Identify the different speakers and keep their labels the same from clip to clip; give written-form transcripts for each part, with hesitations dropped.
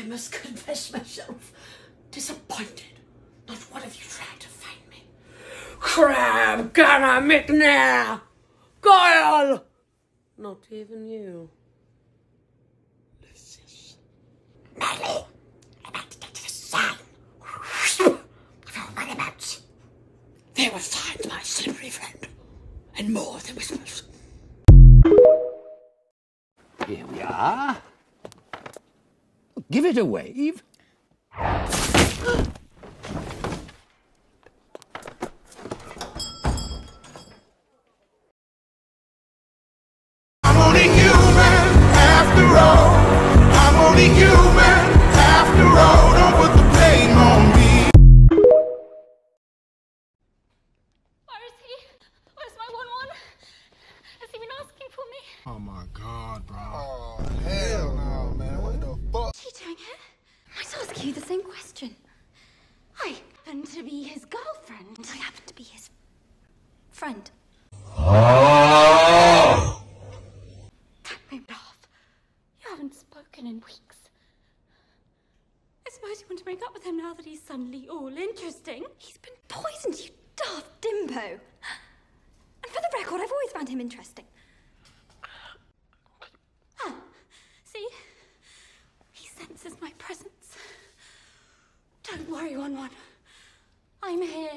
Speaker 1: must confess myself disappointed. Not one of you tried to find me. Crab gonna McNair! Goyle! Not even you. Lucius. Melly! I'm about to get to the sign. Of all whereabouts. There will find my slippery friend. And more than whispers.
Speaker 2: Here we are. Give it a wave.
Speaker 3: I'm only human after all. I'm only human after all. Don't put the blame on me.
Speaker 4: Where is he? Where's my 1-1? Has he been asking for me?
Speaker 3: Oh my God, bro. Oh, hell no, man. What the fuck?
Speaker 4: What are you doing here? I might ask you the same question. I happen to be his girlfriend. I happen to be his friend. That made me laugh. You haven't spoken in weeks. I suppose you want to break up with him now that he's suddenly all interesting. He's been poisoned, you daft dimbo. And for the record, I've always found him interesting. Ah, see? He senses my presence. Don't worry, 1-1. I'm here.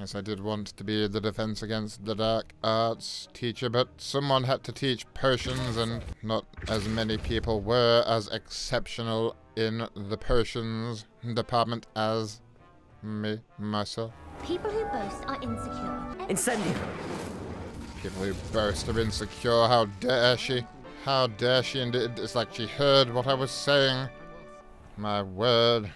Speaker 5: Yes, I did want to be the Defense Against the Dark Arts teacher, but someone had to teach potions, and not as many people were as exceptional in the potions department as me, myself.
Speaker 6: People who boast are insecure.
Speaker 1: Incendio.
Speaker 5: People who boast are insecure, how dare she? How dare she? And it's like she heard what I was saying. My word.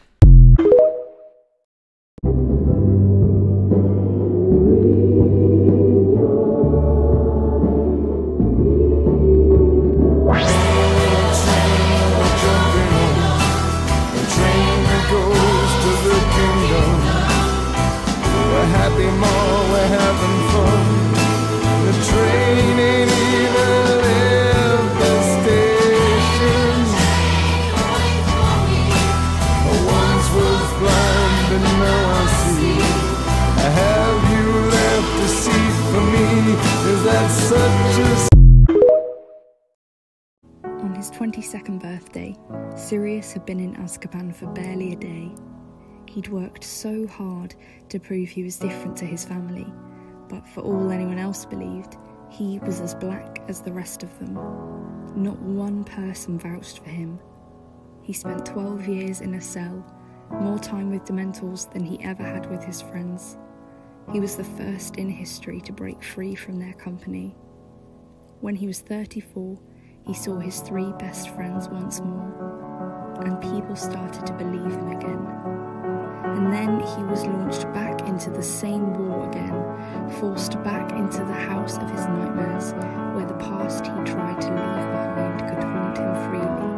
Speaker 7: On his 22nd birthday, Sirius had been in Azkaban for barely a day. He'd worked so hard to prove he was different to his family, but for all anyone else believed, he was as black as the rest of them. Not one person vouched for him. He spent 12 years in a cell, more time with Dementors than he ever had with his friends. He was the first in history to break free from their company. When he was 34, he saw his 3 best friends once more, and people started to believe him again. And then he was launched back into the same war again, forced back into the house of his nightmares, where the past he tried to leave behind could haunt him freely.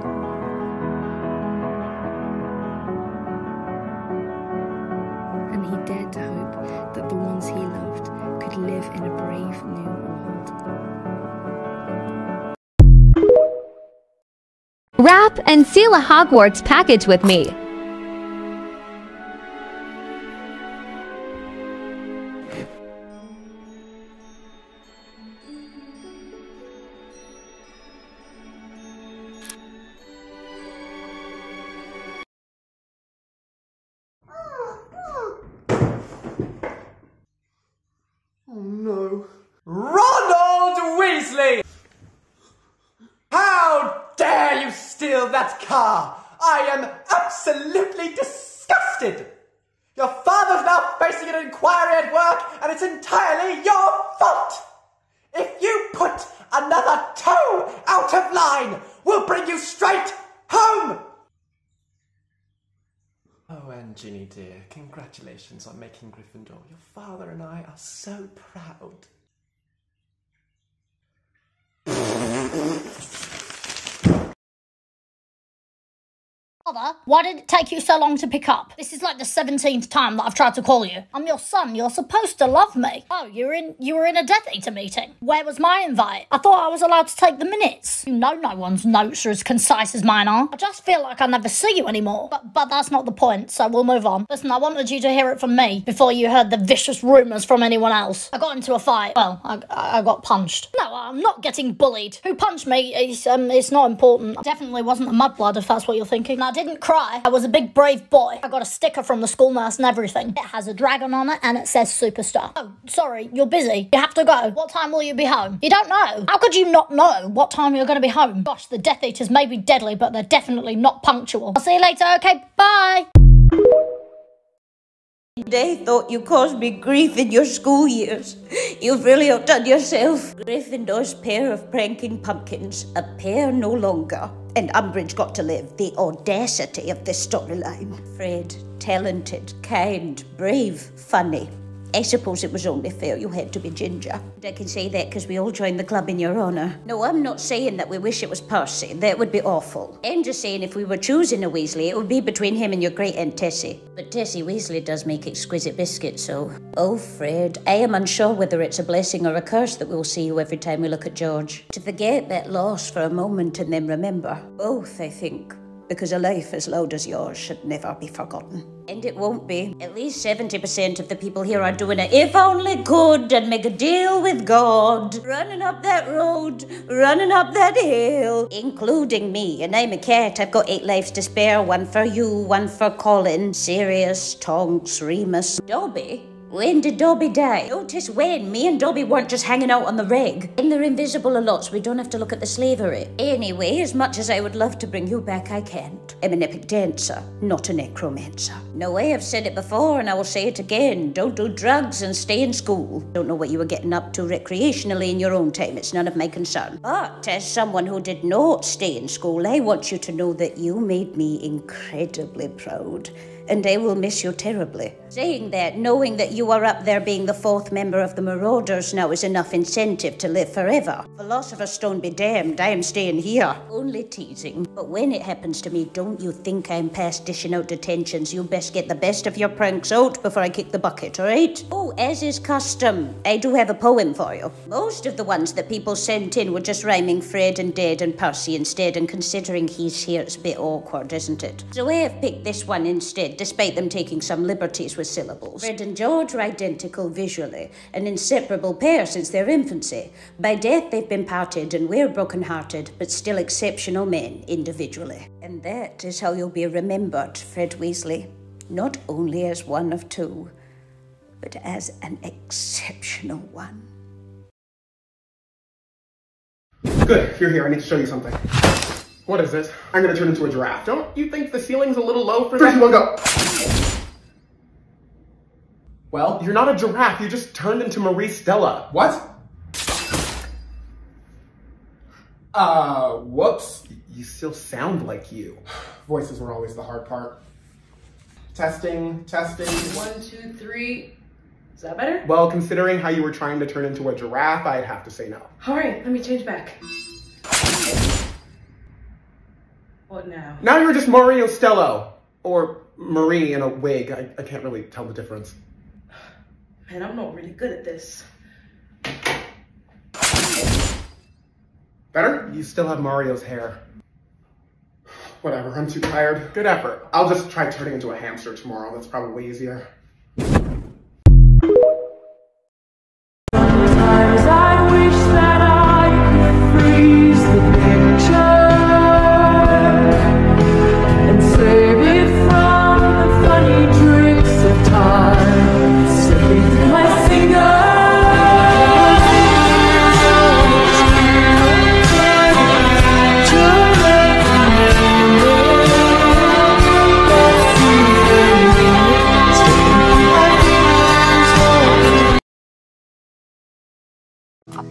Speaker 7: And he dared to hope that the ones he loved could live in a brave new world.
Speaker 6: Wrap and seal a Hogwarts package with me.
Speaker 1: Oh no. Ronald Weasley! How dare you steal that car? I am absolutely disgusted! Your father's now facing an inquiry at work, and it's entirely your fault! If you put another toe out of line, we'll bring you straight home! Oh, and Ginny dear, congratulations on making Gryffindor. Your father and I are so proud.
Speaker 8: Mother, why did it take you so long to pick up? This is like the 17th time that I've tried to call you. I'm your son. You're supposed to love me. Oh, you were in a Death Eater meeting. Where was my invite? I thought I was allowed to take the minutes. You know no one's notes are as concise as mine are. I just feel like I never see you anymore. But that's not the point, so we'll move on. Listen, I wanted you to hear it from me before you heard the vicious rumours from anyone else. I got into a fight. Well, I got punched. No, I'm not getting bullied. Who punched me? It's not important. I definitely wasn't a mudblood, if that's what you're thinking. I didn't cry. I was a big brave boy. I got a sticker from the school nurse and everything. It has a dragon on it and it says superstar. Oh, sorry, you're busy. You have to go. What time will you be home? You don't know. How could you not know what time you're going to be home? Gosh, the Death Eaters may be deadly, but they're definitely not punctual. I'll see you later. Okay, bye.
Speaker 9: They thought you caused me grief in your school years. You've really outdone yourself. Gryffindor's pair of pranking pumpkins, a pair no longer. And Umbridge got to live. The audacity of this storyline. Fred, talented, kind, brave, funny. I suppose it was only fair you had to be Ginger. I can say that because we all joined the club in your honour. No, I'm not saying that we wish it was Percy. That would be awful. I'm just saying if we were choosing a Weasley, it would be between him and your great Aunt Tessie. But Tessie Weasley does make exquisite biscuits, so... Oh, Fred, I am unsure whether it's a blessing or a curse that we'll see you every time we look at George. To forget that loss for a moment and then remember. Both, I think. Because a life as loud as yours should never be forgotten. And it won't be. At least 70% of the people here are doing it if only could and make a deal with God. Running up that road, running up that hill, including me. And I'm a cat. I've got 8 lives to spare. 1 for you, 1 for Colin, Sirius, Tonks, Remus, Dobby. When did Dobby die? Notice when. Me and Dobby weren't just hanging out on the reg. And they're invisible a lot, so we don't have to look at the slavery. Anyway, as much as I would love to bring you back, I can't. I'm an epic dancer, not a necromancer. No, I have said it before, and I will say it again. Don't do drugs and stay in school. Don't know what you were getting up to recreationally in your own time. It's none of my concern. But as someone who did not stay in school, I want you to know that you made me incredibly proud. And I will miss you terribly. Saying that, knowing that you are up there being the 4th member of the Marauders now is enough incentive to live forever. Philosopher's Stone be damned, I am staying here. Only teasing. But when it happens to me, don't you think I'm past dishing out detentions. You best get the best of your pranks out before I kick the bucket, alright? Oh, as is custom, I do have a poem for you. Most of the ones that people sent in were just rhyming Fred and Dead and Percy instead, and considering he's here, it's a bit awkward, isn't it? So I have picked this one instead, despite them taking some liberties with syllables. Fred and George are identical visually, an inseparable pair since their infancy. By death they've been parted, and we're broken-hearted, but still exceptional men individually. And that is how you'll be remembered, Fred Weasley. Not only as one of 2, but as an exceptional one.
Speaker 10: Good, if you're here, I need to show you something. What is this? I'm gonna turn into a giraffe. Don't you think the ceiling's a little low for that? 3, 2, 1, go! Well, you're not a giraffe, you just turned into Marie Stella. What? Whoops. You still sound like you. Voices were always the hard part. Testing, testing.
Speaker 11: 1, 2, 3. Is that better?
Speaker 10: Well, considering how you were trying to turn into a giraffe, I'd have to say no.
Speaker 11: All right, let me change back. What now?
Speaker 10: Now you're just Mario Stello. Or Marie in a wig. I can't really tell the difference.
Speaker 11: Man, I'm not really good at this.
Speaker 10: Better? You still have Mario's hair. Whatever, I'm too tired. Good effort. I'll just try turning into a hamster tomorrow. That's probably easier.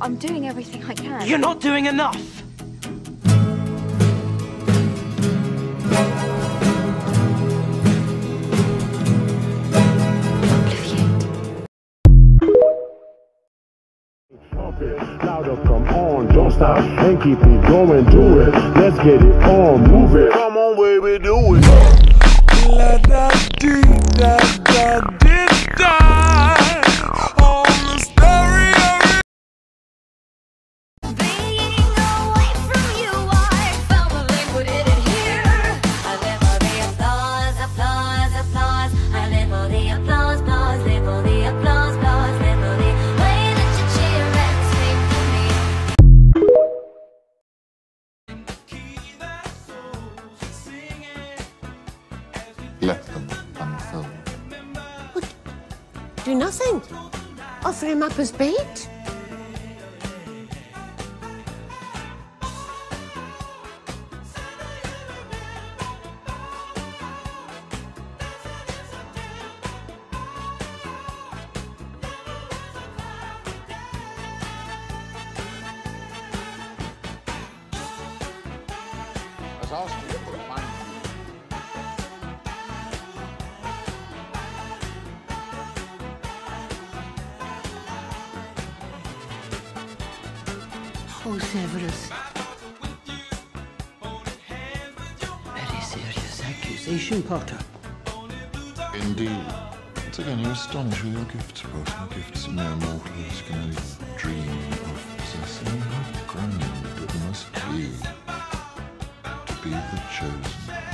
Speaker 12: I'm doing everything I can.
Speaker 13: You're not doing enough!
Speaker 14: Louder, come on, don't stop and keep it going, do it. Let's get it on, move it. Come on.
Speaker 3: the way we do it. La da dee da da dee da. On the stereo.
Speaker 13: Being away from you, I felt the liquid in it here. I live for the applause, applause, applause. I live for the applause, applause, live for the applause, applause, live for the way that you cheer and scream for me.
Speaker 14: Let them unfold.
Speaker 15: What? Do nothing? Offer him up as bait?
Speaker 14: I was asking you to find
Speaker 15: Oh, Severus.
Speaker 2: Very serious accusation, Potter.
Speaker 14: Indeed. Once again, you astonish with your gifts, Potter. Gifts mere mortals can only dream of possessing. How grand it must be to be the chosen.